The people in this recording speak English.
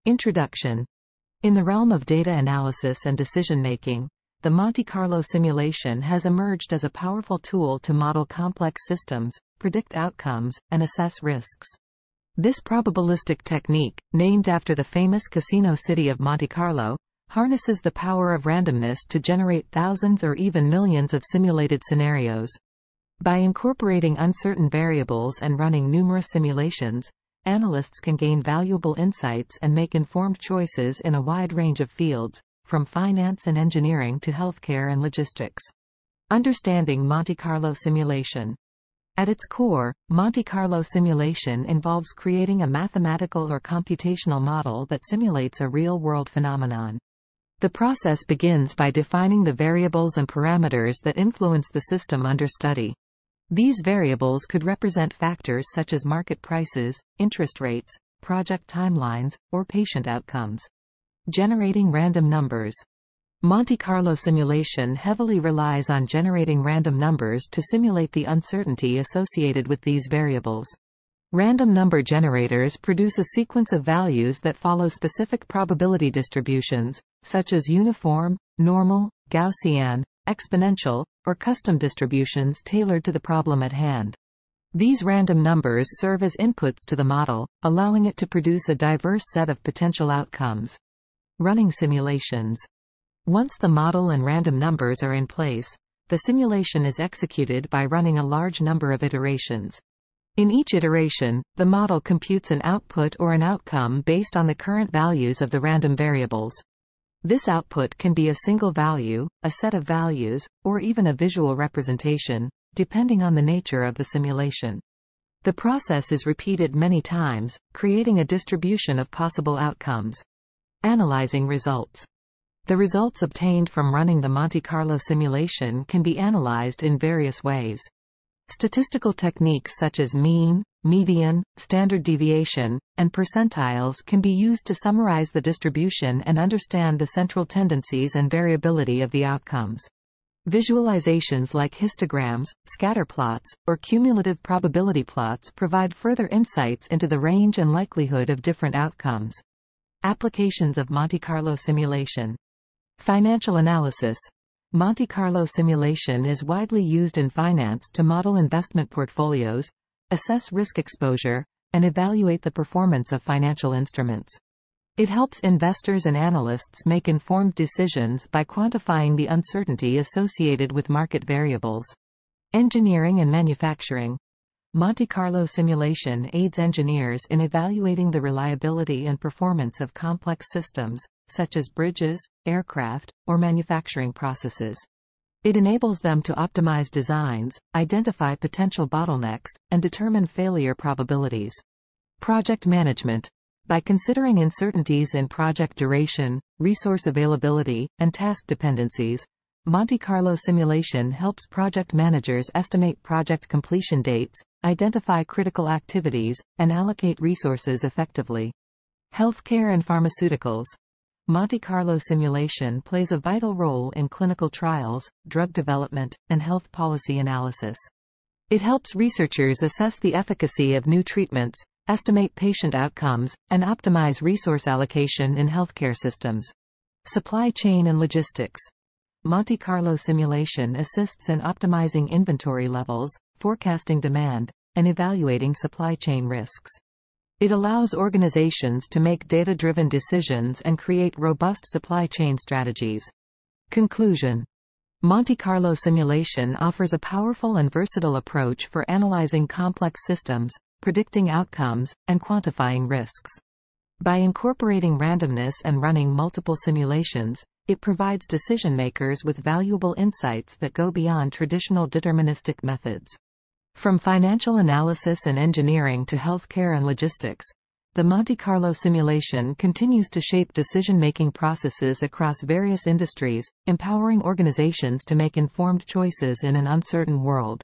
Introduction. In the realm of data analysis and decision-making, the Monte Carlo simulation has emerged as a powerful tool to model complex systems, predict outcomes, and assess risks. This probabilistic technique, named after the famous casino city of Monte Carlo, harnesses the power of randomness to generate thousands or even millions of simulated scenarios. By incorporating uncertain variables and running numerous simulations, analysts can gain valuable insights and make informed choices in a wide range of fields, from finance and engineering to healthcare and logistics. Understanding Monte Carlo simulation. At its core, Monte Carlo simulation involves creating a mathematical or computational model that simulates a real-world phenomenon. The process begins by defining the variables and parameters that influence the system under study. These variables could represent factors such as market prices, interest rates, project timelines, or patient outcomes. Generating random numbers. Monte Carlo simulation heavily relies on generating random numbers to simulate the uncertainty associated with these variables. Random number generators produce a sequence of values that follow specific probability distributions, such as uniform, normal, Gaussian, exponential, or custom distributions tailored to the problem at hand. These random numbers serve as inputs to the model, allowing it to produce a diverse set of potential outcomes. Running simulations. Once the model and random numbers are in place, the simulation is executed by running a large number of iterations. In each iteration, the model computes an output or an outcome based on the current values of the random variables. This output can be a single value, a set of values, or even a visual representation, depending on the nature of the simulation. The process is repeated many times, creating a distribution of possible outcomes. Analyzing results. The results obtained from running the Monte Carlo simulation can be analyzed in various ways. Statistical techniques such as mean, median, standard deviation, and percentiles can be used to summarize the distribution and understand the central tendencies and variability of the outcomes. Visualizations like histograms, scatter plots, or cumulative probability plots provide further insights into the range and likelihood of different outcomes. Applications of Monte Carlo simulation. Financial analysis. Monte Carlo simulation is widely used in finance to model investment portfolios, assess risk exposure, and evaluate the performance of financial instruments. It helps investors and analysts make informed decisions by quantifying the uncertainty associated with market variables. Engineering and manufacturing. Monte Carlo simulation aids engineers in evaluating the reliability and performance of complex systems, such as bridges, aircraft, or manufacturing processes. It enables them to optimize designs, identify potential bottlenecks, and determine failure probabilities. Project management. By considering uncertainties in project duration, resource availability, and task dependencies, Monte Carlo simulation helps project managers estimate project completion dates, identify critical activities, and allocate resources effectively. Healthcare and pharmaceuticals. Monte Carlo simulation plays a vital role in clinical trials, drug development, and health policy analysis. It helps researchers assess the efficacy of new treatments, estimate patient outcomes, and optimize resource allocation in healthcare systems. Supply chain and logistics. Monte Carlo simulation assists in optimizing inventory levels, forecasting demand, and evaluating supply chain risks. It allows organizations to make data-driven decisions and create robust supply chain strategies. Conclusion. Monte Carlo simulation offers a powerful and versatile approach for analyzing complex systems, predicting outcomes, and quantifying risks. By incorporating randomness and running multiple simulations, it provides decision-makers with valuable insights that go beyond traditional deterministic methods. From financial analysis and engineering to healthcare and logistics, the Monte Carlo simulation continues to shape decision-making processes across various industries, empowering organizations to make informed choices in an uncertain world.